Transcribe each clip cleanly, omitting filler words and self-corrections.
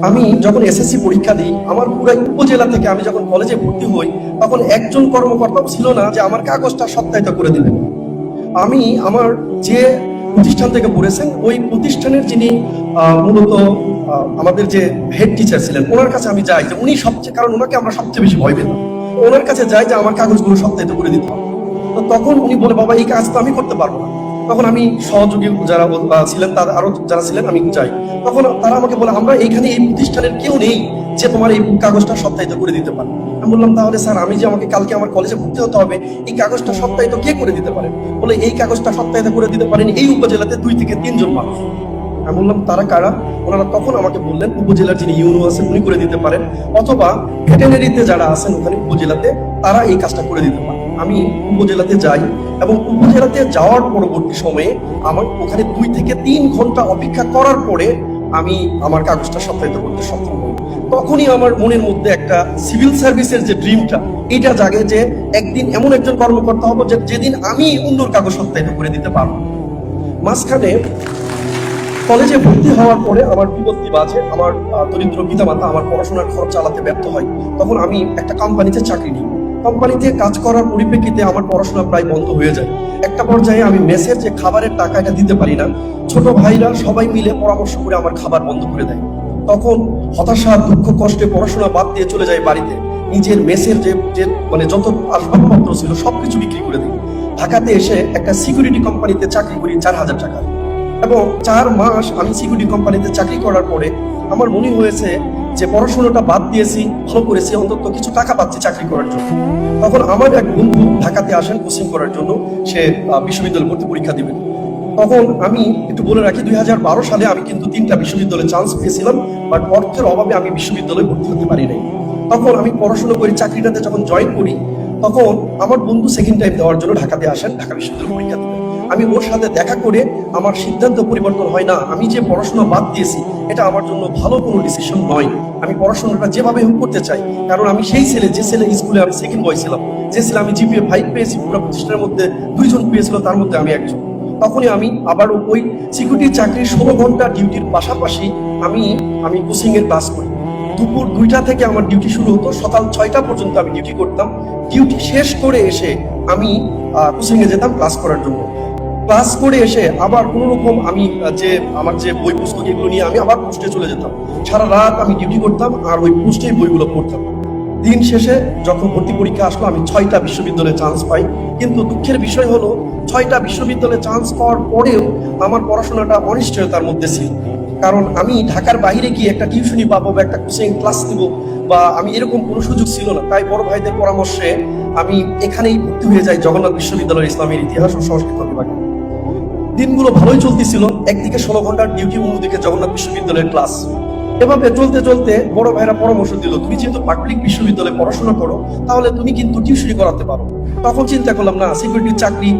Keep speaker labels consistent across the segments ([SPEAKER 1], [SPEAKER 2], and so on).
[SPEAKER 1] আমি যখন এসএসসি পরীক্ষা দিই, আমার পুরো উপজেলা থেকে আমি যখন কলেজে ভর্তি হই, তখন একজন কর্মকর্তাও ছিল না যে আমার কাগজটা সত্যায়িত করে দিবেন। আমি আমার যে প্রতিষ্ঠান থেকে পড়েছেন, ওই প্রতিষ্ঠানের যিনি মূলত আমাদের যে হেড টিচার ছিলেন, ওনার কাছে আমি যাই যে উনি সবচেয়ে, কারণ ওনাকে আমরা সবচেয়ে বেশি ভয় পেতাম, ওনার কাছে যাই যে আমার কাগজগুলো সত্যায়িত করে দিতে হবে। তো তখন উনি বলে, বাবা এই কাজ তো আমি করতে পারবো না। তখন আমি সহযোগী যারা ছিলেন, তার আরো যারা ছিলেন, আমি যাই। তখন তারা আমাকে বলে, আমরা এইখানে এই প্রতিষ্ঠানের কেউ নেই যে তোমার এই কাগজটা সত্যায়িত করে দিতে পারে। আমি বললাম, তাহলে স্যার আমি যে আমাকে কালকে আমার কলেজে ভর্তি হতে হবে, এই কাগজটা সত্যায়িত কে করে দিতে পারে? বলে, এই কাগজটা সত্যায়িত করে দিতে পারেন এই উপজেলাতে 2 থেকে 3 জন মানুষ। আমি বললাম, তারা কারা? ওনারা তখন আমাকে বললেন, উপজেলার যিনি ইউনো আছেন উনি করে দিতে পারেন, অথবা ভেটেরিনারিতে যারা আছেন ওখানে উপজেলাতে, তারা এই কাজটা করে দিতে পারেন। আমি উপজেলাতে যাই এবং উপজেলাতে যাওয়ার পরবর্তী সময়ে আমার ওখানে 2 থেকে 3 ঘন্টা অপেক্ষা করার পরে আমি আমার কাগজটা সত্যায়িত করতে সক্ষম হই। তখনই আমার মনের মধ্যে একটা সিভিল সার্ভিসের যে ড্রিমটা, এটা জাগে যে একদিন এমন একজন কর্মকর্তা হবো যে যেদিন আমি অন্যর কাগজ সত্যায়িত করে দিতে পারবো। মাঝখানে কলেজে ভর্তি হওয়ার পরে আমার বিপত্তি বাজে, আমার দরিদ্র পিতামাতা আমার পড়াশোনার খরচ চালাতে ব্যর্থ হয়। তখন আমি একটা কোম্পানিতে চাকরি নিই। কোম্পানিতে কাজ করার পরিপ্রেক্ষিতে আমার পড়াশোনা প্রায় বন্ধ হয়ে যায়। একটা পর্যায়ে আমি মেসের যে খাবারের টাকা, এটা দিতে পারি না। ছোট ভাইরা সবাই মিলে পরামর্শ করে আমার খাবার বন্ধ করে দেয়। তখন হতাশা, দুঃখ, কষ্টে পড়াশোনা বাদ দিয়ে চলে যায় বাড়িতে। নিজের মেসের যে মানে যত আসবাবপত্র ছিল সবকিছু বিক্রি করে দিই। ঢাকাতে এসে একটা সিকিউরিটি কোম্পানিতে চাকরি করি 4,000 টাকা, এবং 4 মাস আমি সিকিউরিটি কোম্পানিতে চাকরি করার পরে আমার মনে হয়েছে যে পড়াশোনাটা বাদ দিয়েছি, ভালো করেছি, অন্তত কিছু টাকা পাচ্ছি চাকরি করার জন্য। তখন আমার এক বন্ধু ঢাকাতে আসেন কোচিং করার জন্য, সে বিশ্ববিদ্যালয় ভর্তি পরীক্ষা দিবেন। তখন আমি একটু বলে রাখি, 2012 সালে আমি কিন্তু 3টা বিশ্ববিদ্যালয়ে চান্স পেয়েছিলাম, বাট অর্থের অভাবে আমি বিশ্ববিদ্যালয়ে ভর্তি হতে পারি নাই। তখন আমি পড়াশোনা করি, চাকরিটাতে যখন জয়েন করি, তখন আমার বন্ধু সেকেন্ড টাইম দেওয়ার জন্য ঢাকাতে আসেন, ঢাকা বিশ্ববিদ্যালয় পরীক্ষা দিবেন। আমি ওর সাথে দেখা করে আমার সিদ্ধান্ত পরিবর্তন হয় না, আমি যে পড়াশোনা বাদ দিয়েছি এটা আমার জন্য ভালো কোনো ডিসিশন নয়। আমি পড়াশোনাটা যেভাবে হোক করতে চাই, কারণ আমি সেই ছেলে যে ছেলে স্কুলে আমি সেকেন্ড বয় ছিলাম, যে ছেলে আমি জিপিএ 5 পেয়েছি, পুরো প্রতিষ্ঠানের মধ্যে 2 জন পেয়েছিল, তার মধ্যে আমি একজন। তখনই আমি আবার ওই সিকিউরিটি চাকরির 16 ঘন্টা ডিউটির পাশাপাশি আমি কোচিং এর ক্লাস করি। দুপুর 2টা থেকে আমার ডিউটি শুরু হতো, সকাল 6টা পর্যন্ত আমি ডিউটি করতাম। ডিউটি শেষ করে এসে আমি কোচিং এ যেতাম ক্লাস করার জন্য। ক্লাস করে এসে আবার কোনো রকম আমি আমার যে বই পুস্তক এগুলো নিয়ে আমি আবার পোস্টে চলে যেতাম। সারা রাত আমি ডিউটি করতাম আর ওই পোস্টেই বইগুলো পড়তাম। দিন শেষে যখন ভর্তি পরীক্ষা আসলো, আমি 6টা বিশ্ববিদ্যালয়ে চান্স পাই। কিন্তু দুঃখের বিষয় হলো, 6টা বিশ্ববিদ্যালয়ে চান্স পাওয়ার পরেও আমার পড়াশোনাটা অনিশ্চয়তার মধ্যে ছিল। কারণ আমি ঢাকার বাইরে গিয়ে একটা টিউশনি পাবো বা একটা কোচিং ক্লাস নিব, বা আমি এরকম কোনো সুযোগ ছিল না। তাই বড় ভাইদের পরামর্শে আমি এখানেই ভর্তি হয়ে যাই জগন্নাথ বিশ্ববিদ্যালয়ের ইসলামের ইতিহাস ও সংস্কৃত বিভাগে। দিনগুলো ভালোই চলতেছিল, একদিকে 16 ঘন্টার ডিউটি, অন্যদিকে জগন্নাথ বিশ্ববিদ্যালয়ের ক্লাস। এভাবে চলতে চলতে বড় ভাইরা পরামর্শ দিল, তুমি যেহেতু পাবলিক বিশ্ববিদ্যালয়ে পড়াশোনা করো, তাহলে তুমি কিন্তু টিউশনি করাতে পারো। তখন চিন্তা করলাম, না, সিকিউরিটির চাকরি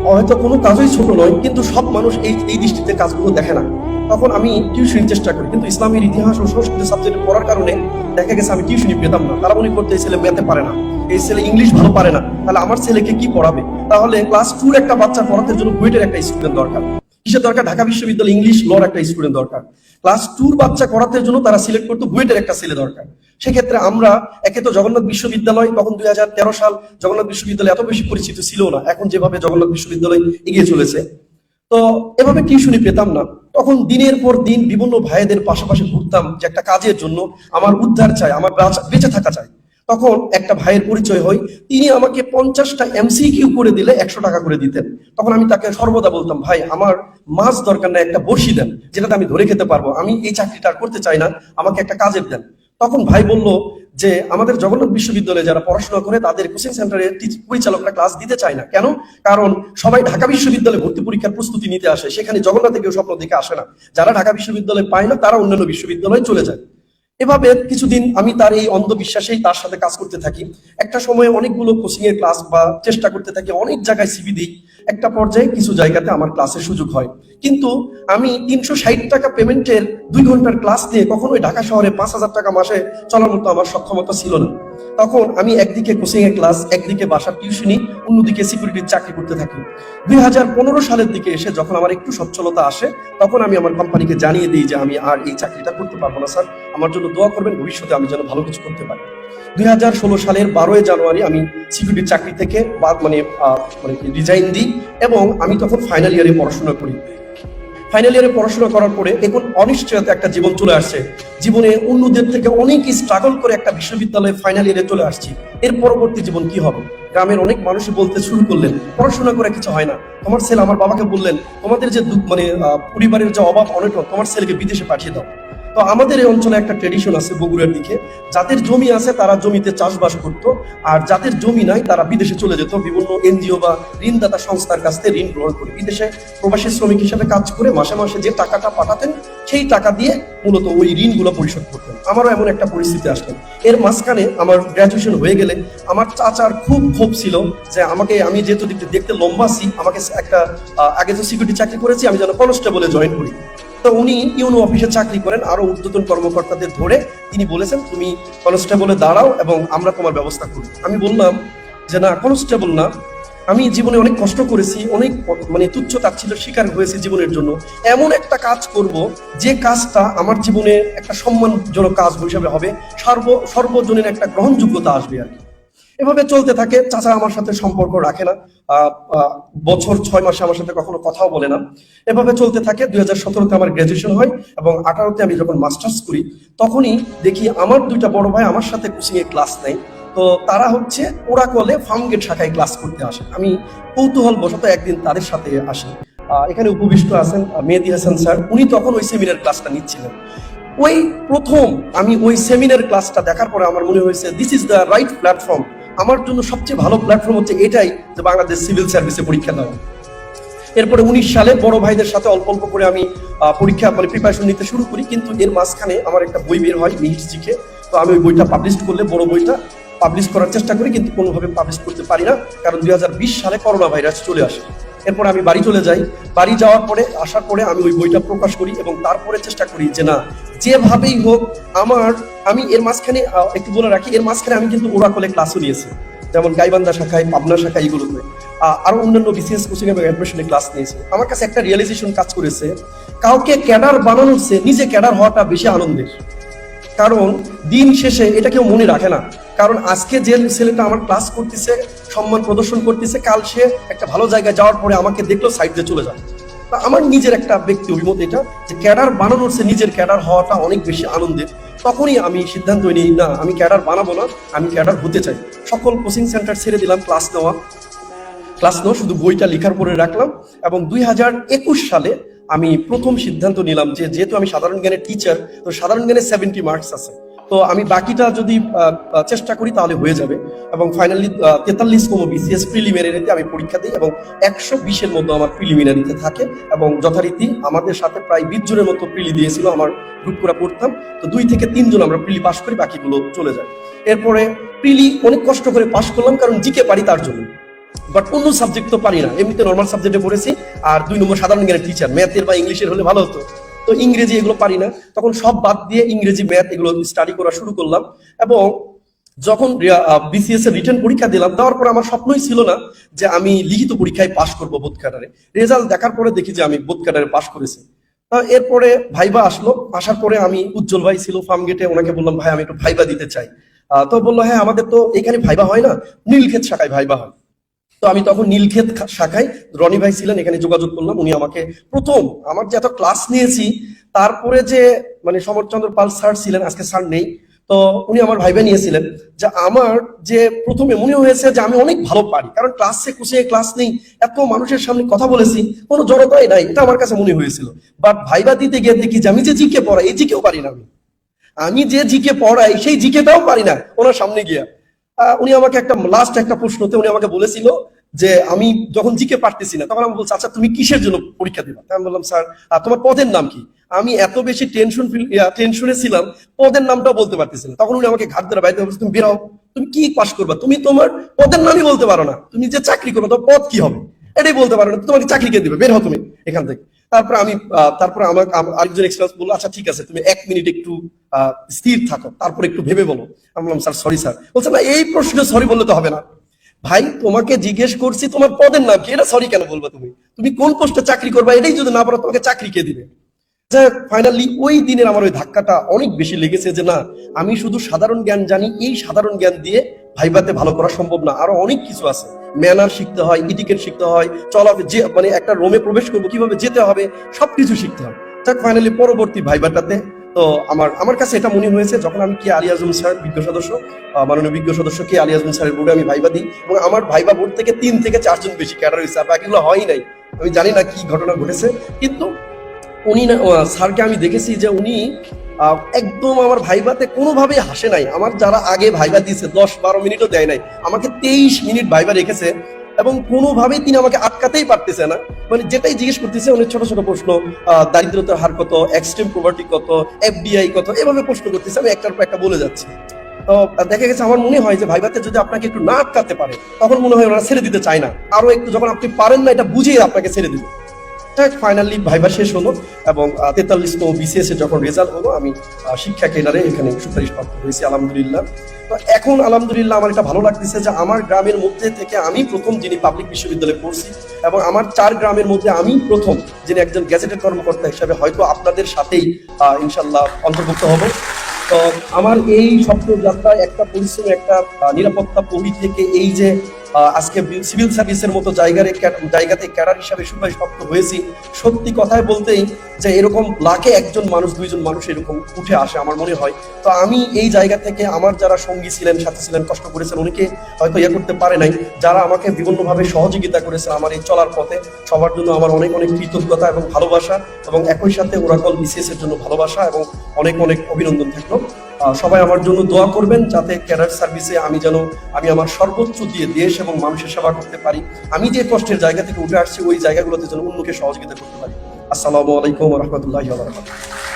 [SPEAKER 1] হয়তো কোনো কাজই ছোট নয়, কিন্তু সব মানুষ এই দৃষ্টিতে কাজগুলো দেখে না। তখন আমি টিউশনির চেষ্টা করি, কিন্তু ইসলামের ইতিহাস ও সংস্কৃতি সাবজেক্ট পড়ার কারণে দেখা গেছে আমি টিউশনি পেতাম না। তারা মনে করতে, এই ছেলে ম্যাথে পারে না, এই ছেলে ইংলিশ ভালো পারে না, তাহলে আমার ছেলেকে কি পড়াবে? তাহলে ক্লাস 2 একটা বাচ্চা পড়াতে জন্য বুয়েটের একটা স্টুডেন্ট দরকার। কিসের দরকার? ঢাকা বিশ্ববিদ্যালয় ইংলিশ লর একটা স্টুডেন্ট দরকার। ক্লাস 2 বাচ্চা করাতে জন্য তারা সিলেক্ট করতো বুয়েটের একটা ছেলে দরকার। সেক্ষেত্রে আমরা একে তো জগন্নাথ বিশ্ববিদ্যালয়, তখন 2013 সাল, জগন্নাথ বিশ্ববিদ্যালয় এত বেশি পরিচিত ছিল না এখন যেভাবে জগন্নাথ বিশ্ববিদ্যালয় এগিয়ে চলেছে। তো এভাবে টিউশনি পেতাম না। তখন দিনের পর দিন বিভিন্ন ভাইদের পাশাপাশি ঘুরতাম যে একটা কাজের জন্য, আমার উদ্ধার চাই, আমার বেঁচে থাকা চাই। তখন একটা ভাইয়ের পরিচয় হয়, তিনি আমাকে 50টা এমসিকিউ করে দিলে 100 টাকা করে দিতেন। তখন আমি তাকে সর্বদা বলতাম, ভাই আমার মাছ দরকার না, একটা বড়শি দেন যেটাতে আমি ধরে খেতে পারবো, আমি এই চাকরিটা আর করতে চাই না, আমাকে একটা কাজের দেন। তখন ভাই বলল যে আমাদের জগন্নাথ বিশ্ববিদ্যালয়ে যারা পড়াশোনা করে তাদের কোচিং সেন্টারে পরিচালকরা ক্লাস দিতে চায় না। কেন? কারণ সবাই ঢাকা বিশ্ববিদ্যালয়ে ভর্তি পরীক্ষার প্রস্তুতি নিতে আসে, সেখানে জগন্নাথে কেউ স্বপ্ন দেখে আসে না। যারা ঢাকা বিশ্ববিদ্যালয়ে পায় না তারা অন্যান্য বিশ্ববিদ্যালয়ে চলে যায়। এভাবে কিছুদিন আমি তার এই অন্ধবিশ্বাসেই তার সাথে কাজ করতে থাকি। একটা সময় অনেকগুলো কোচিং এর ক্লাস বা চেষ্টা করতে থাকি, অনেক জায়গায় সিভি দিই। একটা পর্যায়ে কিছু জায়গাতে আমার ক্লাসের সুযোগ হয়, কিন্তু আমি 360 টাকা পেমেন্টের 2 ঘন্টার ক্লাস নিয়ে কখনোই ঢাকা শহরে 5,000 টাকা মাসে চলার মতো আমার সক্ষমতা ছিল না। তখন আমি একদিকে কোচিং এর ক্লাস, একদিকে বাসার টিউশনি, অন্যদিকে সিকিউরিটির চাকরি করতে থাকি। 2015 সালের দিকে এসে যখন আমার একটু সচ্ছলতা আসে, তখন আমি আমার কোম্পানিকে জানিয়ে দিই যে আমি আর এই চাকরিটা করতে পারবো না স্যার, আমার জন্য দোয়া করবেন, ভবিষ্যতে আমি যেন ভালো কিছু করতে পারি। 2016 সালের 12 জানুয়ারি আমি সিকিউরিটির চাকরি থেকে রিজাইন দিই এবং আমি তখন ফাইনাল ইয়ারে পড়াশোনা করি। ফাইনাল ইয়ারে পড়াশোনা করার পরে এখন অনিশ্চয়তা একটা জীবন চলে আসছে। জীবনে অন্যদের থেকে অনেক স্ট্রাগল করে একটা বিশ্ববিদ্যালয়ে ফাইনাল ইয়ারে চলে আসছি। এর পরবর্তী জীবন কি হবে? গ্রামের অনেক মানুষই বলতে শুরু করলেন, পড়াশোনা করে কিছু হয় না। তোমার ছেলে, আমার বাবাকে বললেন, তোমাদের যে পরিবারের যে অভাব অনটন, তোমার ছেলেকে বিদেশে পাঠিয়ে দাও। তো আমাদের এই অঞ্চলে একটা ট্রেডিশন আছে বগুড়ার দিকে, যাদের জমি আছে তারা জমিতে চাষবাস করতো, আর যাদের জমি নাই তারা বিদেশে চলে যেত, বিভিন্ন এনজিও বা ঋণদাতা সংস্থার কাছ থেকে ঋণ গ্রহণ করে বিদেশে প্রবাসী শ্রমিক হিসেবে কাজ করে মাসে মাসে যে টাকাটা পাঠাতেন সেই টাকা দিয়ে মূলত ওই ঋণগুলো পরিশোধ করতেন। আমারও এমন একটা পরিস্থিতি আসলো। এর মাঝখানে আমার গ্রাজুয়েশন হয়ে গেলে আমার চাচার খুব ক্ষোভ ছিল যে আমাকে, আমি যেহেতু দেখতে লম্বা আছি, আমাকে একটা আগে তো সিকিউরিটি চাকরি করেছি, আমি যেন কনস্টেবলে জয়েন করি। তো উনি ইউনো অফিসে চাকরি করেন, আরো ঊর্ধ্বতন কর্মকর্তাদের ধরে তিনি বলেছেন, তুমি কনস্টেবলে দাঁড়াও এবং আমরা তোমার ব্যবস্থা করি। আমি বললাম যে না, কনস্টেবল না, আমি জীবনে অনেক কষ্ট করেছি, অনেক তুচ্ছ তাচ্ছিল্যের শিকার হয়েছি জীবনের জন্য, এমন একটা কাজ করব যে কাজটা আমার জীবনে একটা সম্মানজনক কাজ হিসাবে হবে, সর্বজনীন একটা গ্রহণযোগ্যতা আসবে আর কি। এভাবে চলতে থাকে। চাচা আমার সাথে সম্পর্ক রাখে না, বছর 6 মাসে আমার সাথে কখনো কথাও বলে না। এভাবে চলতে থাকে। 2017-তে আমার গ্রাজুয়েশন হয় এবং 18-তে আমি যখন মাস্টার্স করি, তখনই দেখি আমার 2টা বড় ভাই আমার সাথে কোচিং এ ক্লাস নেয়। তো তারা হচ্ছে ওরাকলে ফার্মগেট শাখায় ক্লাস করতে আসে। আমি কৌতূহল বশত একদিন তাদের সাথে আসি। এখানে উপবিষ্ট আছেন মেহেদী হাসান স্যার, উনি তখন ওই সেমিনার ক্লাসটা নিচ্ছিলেন। ওই প্রথম আমি ওই সেমিনার ক্লাসটা দেখার পরে আমার মনে হয়েছে this is the right platform. আমার জন্য সবচেয়ে ভালো প্ল্যাটফর্ম হচ্ছে এটাই, যে বাংলাদেশ সিভিল সার্ভিসে পরীক্ষা দেওয়া। এরপরে 19 সালে বড় ভাইদের সাথে অল্প অল্প করে আমি পরীক্ষা প্রিপারেশন নিতে শুরু করি, কিন্তু এর মাঝখানে আমার একটা বই বের হয় মিহির জিকে। তো আমি ওই বইটা পাবলিশ করলে, বড় বইটা পাবলিশ করার চেষ্টা করি, কিন্তু কোনোভাবে পাবলিশ করতে পারি না, কারণ 2020 সালে করোনা ভাইরাস চলে আসে। এরপর আমি বাড়ি চলে যাই। বাড়ি যাওয়ার পরে, আসার পরে আমি ওই বইটা প্রকাশ করি এবং তারপরে চেষ্টা করি যে না, যেভাবেই হোক আমি এর মাঝখানে একটু বলে রাখি, এর মাঝখানে আমি কিন্তু ওরাকলে ক্লাসও নিয়েছি, যেমন গাইবান্ধা শাখায়, পাবনা শাখায়, এগুলোতে আরো অন্যান্য বিসিএস কোচিং এবং অ্যাডমিশনে ক্লাস নিয়েছি। আমার কাছে একটা রিয়েলাইজেশন কাজ করেছে, কাউকে ক্যাডার বানানোর চেয়ে নিজে ক্যাডার হওয়াটা বেশি আনন্দের। কারণ দিন শেষে এটা কেউ মনে রাখে না, কারণ আজকে যে ছেলেটা আমার ক্লাস করতেছে, সম্মান প্রদর্শন করতেছে, কাল সে একটা ভালো জায়গায় যাওয়ার পরে আমাকে দেখলো সাইড দিয়ে চলে যাবে। তা আমার নিজের একটা ব্যক্তি অভিমত এটা, যে ক্যাডার বানানোর চেয়ে নিজের ক্যাডার হওয়াটা অনেক বেশি আনন্দের। তখনই আমি সিদ্ধান্ত নিই, না, আমি ক্যাডার বানাবো না, আমি ক্যাডার হতে চাই। সকল কোচিং সেন্টার ছেড়ে দিলাম, ক্লাস নেওয়া শুধু বইটা লেখার পরে রাখলাম। এবং 2021 সালে আমি প্রথম সিদ্ধান্ত নিলাম যে যেহেতু আমি সাধারণ জ্ঞানের টিচার, তো সাধারণ জ্ঞানে 70 মার্কস আছে, তো আমি বাকিটা যদি চেষ্টা করি তাহলে হয়ে যাবে। এবং ফাইনালি 43তম বিসিএস প্রিলিমিনারিতে আমি পরীক্ষা দিই এবং 120-এর মতো আমার প্রিলিমিনারিতে থাকে। এবং যথারীতি আমাদের সাথে প্রায় 20 জনের মতো প্রিলি দিয়েছিল, আমার গ্রুপ করে পড়তাম, তো 2 থেকে 3 জন আমরা প্রিলি পাস করি, বাকিগুলো চলে যায়। এরপরে প্রিলি অনেক কষ্ট করে পাস করলাম, কারণ জিকে পারি তার জন্য, বাট অন্য সাবজেক্ট তো পারি না। এমনিতে নর্মাল সাবজেক্টে পড়েছি, আর 2 নম্বর সাধারণ জ্ঞানের টিচার, ম্যাথের বা ইংলিশের হলে ভালো হতো, তো ইংরেজি এগুলো পারি না। তখন সব বাদ দিয়ে ইংরেজি, ম্যাথ এগুলো স্টাডি করা শুরু করলাম। এবং যখন বিসিএস এর রিটেন পরীক্ষা দিলাম, দেওয়ার পর আমার স্বপ্নই ছিল না যে আমি লিখিত পরীক্ষায় পাস করবো বোধ ক্যাডারে। রেজাল্ট দেখার পরে দেখি যে আমি বোধ ক্যাডারে পাস করেছি। এরপরে ভাইবা আসলো, আসার পরে আমি, উজ্জ্বল ভাই ছিল ফার্মগেটে, ওনাকে বললাম ভাই আমি একটু ভাইবা দিতে চাই। তো বললো হ্যাঁ, আমাদের তো এখানে ভাইবা হয় না, নীলক্ষেত শাখায় ভাইবা হয়। তো আমি তখন নীলক্ষেত শাখায়, রনি ভাই ছিলেন, এখানে যোগাযোগ করলাম। উনি আমাকে প্রথম, আমার যে এত ক্লাস নিয়েছি, তারপরে যে সমরচন্দ্র পাল স্যার ছিলেন, আজকে স্যার নেই, তো উনি আমার ভাইবা নিয়েছিলেন। যে আমার যে প্রথমে মনে হয়েছে যে আমি অনেক ভালো পারি, কারণ ক্লাসে কুসে ক্লাস নেই, এত মানুষের সামনে কথা বলেছি, কোনো জড়তাই নাই, এটা আমার কাছে মনে হয়েছিল। বাট ভাইবা দিতে গিয়ে দেখি যে আমি যে জিকে পড়াই, এই জিকেও পারি না। আমি যে জিকে পড়াই সেই জিকেটাও পারি না ওনার সামনে গিয়া। উনি আমাকে লাস্ট একটা প্রশ্নতে উনি আমাকে বলেছিল যে আমি যখন জিকে পারতেছি না, তখন আমি বলছি আচ্ছা তুমি কিসের জন্য পরীক্ষা দিবা? আমি বললাম স্যার তোমার পদের নাম কি? আমি এত বেশি টেনশনে ছিলাম, পদের নামটাও বলতে পারতেছি না। তখন উনি আমাকে ঘাট ধরে বাইরে বলছে, তুমি বেরাও, তুমি কি পাস করবা? তুমি তোমার পদের নামই বলতে পারো না, তুমি যে চাকরি করো তোমার পদ কি হবে এটাই বলতে পারো না, তোমাকে চাকরি কে দিবে, বের হও তুমি এখান থেকে। তারপরে আমার আরেকজন এক্সপার্ট বললো, আচ্ছা ঠিক আছে, তুমি 1 মিনিট একটু স্থির থাকো, তারপর একটু ভেবে বলো। আমি বললাম, স্যার সরি স্যার। বলছে না, এই প্রশ্নে সরি বললে তো হবে না। ভাই, তোমাকে জিজ্ঞেস করছি তোমার পদের নাম কি, এটা সরি কেন বলবা? তুমি তুমি কোন পোস্টে চাকরি করবা এটাই যদি না পারো, তোমাকে চাকরি কে দিবে? ফাইনালি ওই দিনের আমার ওই ধাক্কাটা অনেক বেশি লেগেছে যে না, আমি শুধু সাধারণ জ্ঞান জানি, এই সাধারণ জ্ঞান দিয়ে ভাইভাতে ভালো করা সম্ভব না, আরো অনেক কিছু আছে। ম্যানার শিখতে হয়, ইটিকেট শিখতে হয়, যে মানে একটা রোমে প্রবেশ করবো কিভাবে যেতে হবে, সবকিছু শিখতে হয়। যাক, ফাইনালি পরবর্তী ভাইভাটাতে তো আমার কাছে এটা মনে হয়েছে, যখন আমি কে আলী আজম স্যার বিজ্ঞ সদস্য, মাননীয় বিজ্ঞ সদস্য কে আলী আজম স্যারের বোর্ডে আমি ভাইবা দিই, এবং আমার ভাইবা বোর্ড থেকে 3 থেকে 4 জন বেশি ক্যাডার হয়েছে, বাকিগুলো হয়ই নাই। আমি জানি না কি ঘটনা ঘটেছে, কিন্তু উনি না, স্যারকে আমি দেখেছি যে উনি একদম আমার ভাইভাতে কোনোভাবেই হাসে নাই। আমার যারা আগে ভাইভা দিয়েছে 10-12 মিনিটও দেয় নাই, আমাকে 23 মিনিট ভাইভা রেখেছে, এবং কোনোভাবেই তিনি আমাকে আটকাতেই পারতেছে না। মানে যেটাই জিজ্ঞেস করতেছে অনেক ছোট ছোট প্রশ্ন, দারিদ্রতার হার কত, এক্সট্রিম পভার্টি কত, এফডিআই কত, এভাবে প্রশ্ন করতেছে, আমি একটার পর একটা বলে যাচ্ছি। তো দেখা গেছে, আমার মনে হয় যে ভাইভাতে যদি আপনাকে একটু না আটকাতে পারে, তখন মনে হয় ওরা ছেড়ে দিতে চায় না, আরো একটু যখন আপনি পারেন না এটা বুঝিয়ে আপনাকে ছেড়ে দিবে। ফাইনালি ভাইবা শেষ হলো, এবং 43তম বিসিএস এ যখন রেজাল্ট হলো, আমি শিক্ষা কেডারে এখানে সুপারিশ প্রাপ্ত হয়েছি, আলহামদুলিল্লাহ। তো এখন আলহামদুলিল্লাহ আমার এটা ভালো লাগতেছে যে আমার গ্রামের মধ্যে থেকে আমি প্রথম যিনি পাবলিক বিশ্ববিদ্যালয়ে পড়ছি, এবং আমার 4 গ্রামের মধ্যে আমি প্রথম যিনি একজন গ্যাজেটেড কর্মকর্তা হিসাবে হয়তো আপনাদের সাথেই ইনশাল্লাহ অন্তর্ভুক্ত হব। তো আমার এই স্বপ্ন যাত্রায় একটা পরিশ্রম, একটা নিরাপত্তা প্রহরী থেকে এই যে আজকে সিভিল সার্ভিসের মতো জায়গাতে ক্যাডার হিসাবে সুপারিশপ্রাপ্ত হয়েছি, সত্যি কথায় বলতেই যে এরকম লাখে একজন মানুষ, 2জন মানুষ এরকম উঠে আসে আমার মনে হয়। তো আমি এই জায়গা থেকে আমার যারা সঙ্গী ছিলেন, সাথী ছিলেন, কষ্ট করেছেন, অনেকে হয়তো ইয়ে করতে পারে নাই, যারা আমাকে বিভিন্নভাবে সহযোগিতা করেছে আমার এই চলার পথে, সবার জন্য আমার অনেক অনেক কৃতজ্ঞতা এবং ভালোবাসা, এবং একই সাথে ওরাকল বিসিএস এর জন্য ভালোবাসা এবং অনেক অনেক অভিনন্দন থাকলো। সবাই আমার জন্য দোয়া করবেন, যাতে ক্যাডার সার্ভিসে আমি আমার সর্বোচ্চ দিয়ে দেশ এবং মানুষের সেবা করতে পারি। আমি যে কষ্টের জায়গা থেকে উঠে আসছি, ওই জায়গাগুলোতে যেন অন্যকে সহযোগিতা করতে পারি। আসসালামু আলাইকুম ওয়া রাহমাতুল্লাহি ওয়া বারাকাতুহু।